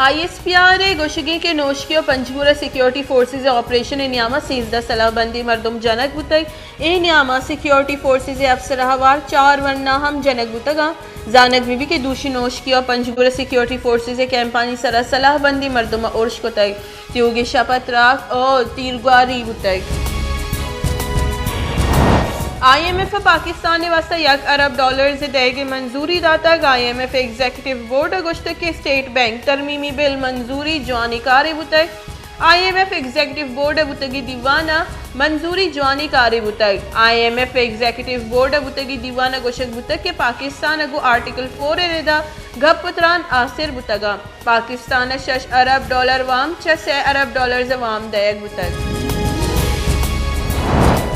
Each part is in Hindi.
ISPR गोशगी के नोशकी और पंजगुरा सिक्योरिटी फोर्सेस ऑपरेशन नियामा 13 सलाहबंदी मरदम जनक बुतग ए नियामा सिक्योरिटी फोर्सेस अफसर हवार 4 वरना हम जनक बुतगा जानक बीबी के दूषी नोशकी और पंजगुरा सिक्योरिटी फोर्सेस कैंपानी सरा सलाहबंदी मरदम उर्श कुतग त्योगी शपथ राख और तीरगवारी बुतग IMF पाकिस्तान ने वास्ता $1 अरब से देगी मंजूरी दाता IMF एग्जीक्यूटिव बोर्ड अगस्त के स्टेट बैंक तरमीमी बिल मंजूरी जवानी कार बुतक IMF एग्जीक्यूटिव बोर्ड बुतगी दीवाना मंजूरी जवानी कार बुतक IMF एग्जीक्यूटिव बोर्ड बुतगी दीवाना गोशक बुतक के पाकिस्तान अगु आर्टिकल 4 रेदा घपुत्रान आसिर बुतगा पाकिस्तान $6 अरब वाम $6 अरब वाम दयक बुतक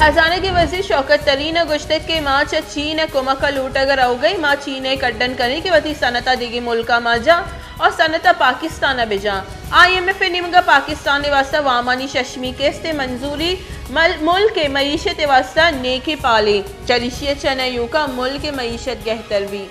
खजाना के वजीर शौकत तरीन गुश्तक के माँ चीन कुमका लूट अगर हो गई माँ चीन कड्डन करने की वती सनता देगी मुल्का माजा और सनता पाकिस्तान बेजा IMF निमगा पाकिस्तान वास्ता वामानी शशमी केस्ते मंजूरी मुल्क के मईशत वास्ता नेकी पाले चरिशिय चनयू का मुल्क के मईशत गहतर भी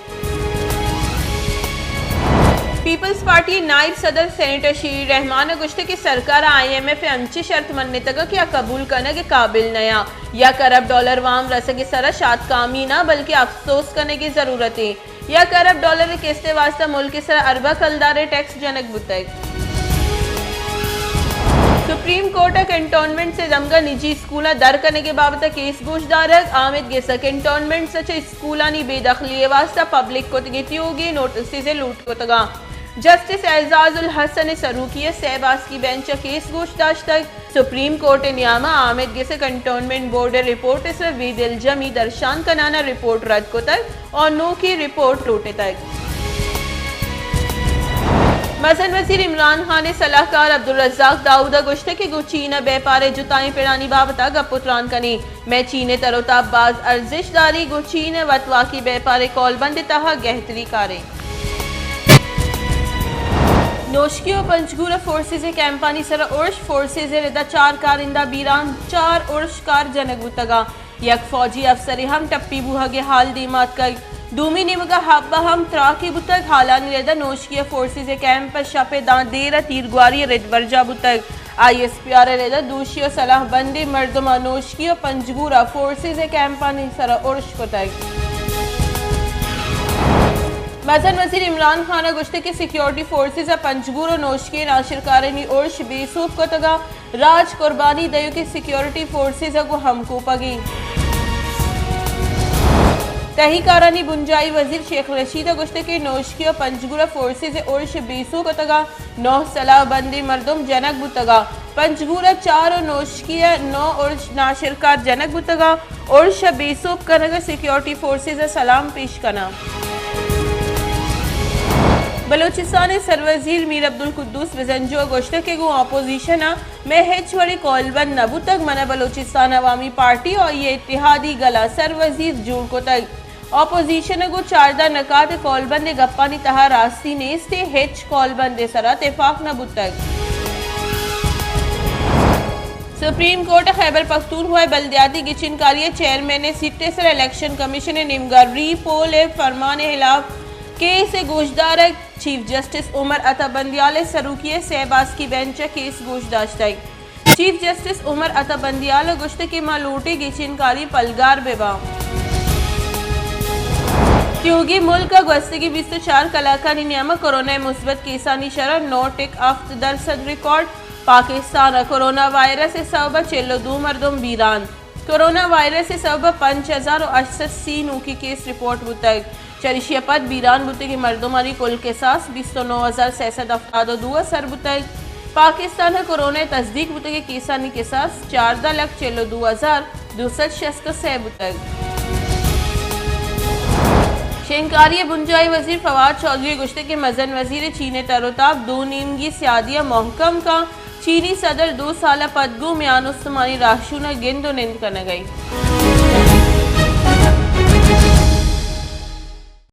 पीपल्स पार्टी नायब सदर सेनेटर शीर रहमान गुश्ते की सरकार IMF अंची शर्त मनने तक क्या कबूल करने के काबिल नया $1 अरब वाम रसगे सरा शाद कामी ना बल्कि अफसोस करने की जरूरत है $1 अरब केस्ते वास्ता मुल्क के सरा अरबा कलदारे टैक्स जनक बुतक सुप्रीम कोर्ट कैंटोनमेंट से दमगा निजी स्कूल दर करने के बाबत केस गोशदार आमिद गेसा कैंटोनमेंट सच स्कूलानी बेदखली वास्ता पब्लिक को होगी नोटिस से लूट को तगा जस्टिस एजाजुल हसन सरूकी सहबाज की बेंच केस गोश्ताश तक सुप्रीम कोर्ट नियामा आमिद गेसे कंटोनमेंट बोर्ड रिपोर्ट इस विदिल जमी दर्शान कनाना रिपोर्ट रद्द को तक और नो की रिपोर्ट लूटे तक मसन वजीर इमरान खान ने सलाहकार अब्दुल रज़्ज़ाक दाऊदा गुश्ते के गु चीन बेपारे जुताई पिड़ानी बाबता गपुत्रान कनी मैं चीने तरोताब बाज अर्जिश दारी गु चीन वतवा की बेपारे कौलबंद तहा गहतरी कारे नोशकी और पंजगुरा फोर्सेस कैंपानी सरा उर्श फोर्सेस रिदा 4 कारिंदा बीरान 4 उर्श कार जनक बुतगा यक फौजी अफसर हम टप्पी बुहा के हाल दीमात का दूमी निमगा हब्बा हम त्राकी बुतक हालानी रेदा नोशकी फोर्सेस कैंप शपे दांदेरा तीरगवारी रिद वर्जा बुतक ISPR रेदा दूषी सलाह बंदी मर्दमा नोशकी और पंजगुरा फोर्सेस कैंपानी सरा उर्श बुतक मजन वजीर इमरान खान गुश्ते के सिक्योरिटी फोर्सेस पंजगुर और नोशकी नाशिरकारिनी उर्श बेसूब को तगा राज कुर्बानी दयु के सिक्योरिटी फोर्सेस को हमको पगी तहीकारानी बुंजाई वजीर शेख रशीद गुश्ते के नोशकी और पंजगुरा फोर्सेस उर्श बेसूब को तगा 9 सलाह बंदी मर्दम जनक बुतगा पंजगुरा 4 और नोशकी 9 उर्श नाशिरकार जनक बुतगा उर्श बेसूब करने सिक्योरिटी फोर्सेस सलाम पेश करना बलोचिस्तान सरवजीर मीर अब्दुल कुद्दूस विजंजो गोश्ते के गो अपोजिशन में हेच वड़ी कौलबंद नबू तक मना बलोचिस्तान अवामी पार्टी और ये इत्तेहादी गला सरवजीर जूड़ को तक अपोजिशन गो 4 नकात कौलबंद गप्पानी तहा रास्ती नेस्ते हेच कौलबंद सरा इत्तेफाक नबू तक सुप्रीम कोर्ट खैबर पख्तूनख्वा बल्दियाती किचनकारी चेयरमैन सिट्टे सर इलेक्शन कमीशन निमगा री पोल फरमान खिलाफ केस गोशदार चीफ जस्टिस उमर अता बंदियाल सरूकी सहबाज की बेंच केस गोशदाश्त चीफ जस्टिस उमर अता बंदियाल गुश्त के मालूटे गिचिनकारी पलगार बेबा क्योंकि मुल्क का गस्तगी 24 कलाकानी नियामा कोरोना मुस्बत केसानी शरह 9.7% रिकॉर्ड पाकिस्तान कोरोना वायरस से सबब 42 मरदम बीरान कोरोना वायरस से सबब 5068 नूकी केस रिपोर्ट बुतक चरिशिया पद बीरान बुते की मर्दमारी कुल के सास 29,600 अफराद दुआ सर बुतक पाकिस्तान है कोरोना तस्दीक बुते के केसानी के सास 14,42,266 बुतक शेंकारी बुंजाई वजीर फवाद चौधरी गुश्ते के मजन वजीर चीन तरोताब 2 नीमगी सियादिया मोहकम का चीनी सदर 2 साल पदगु म्यान उस्मानी राशुना गिंद निंद करने गई।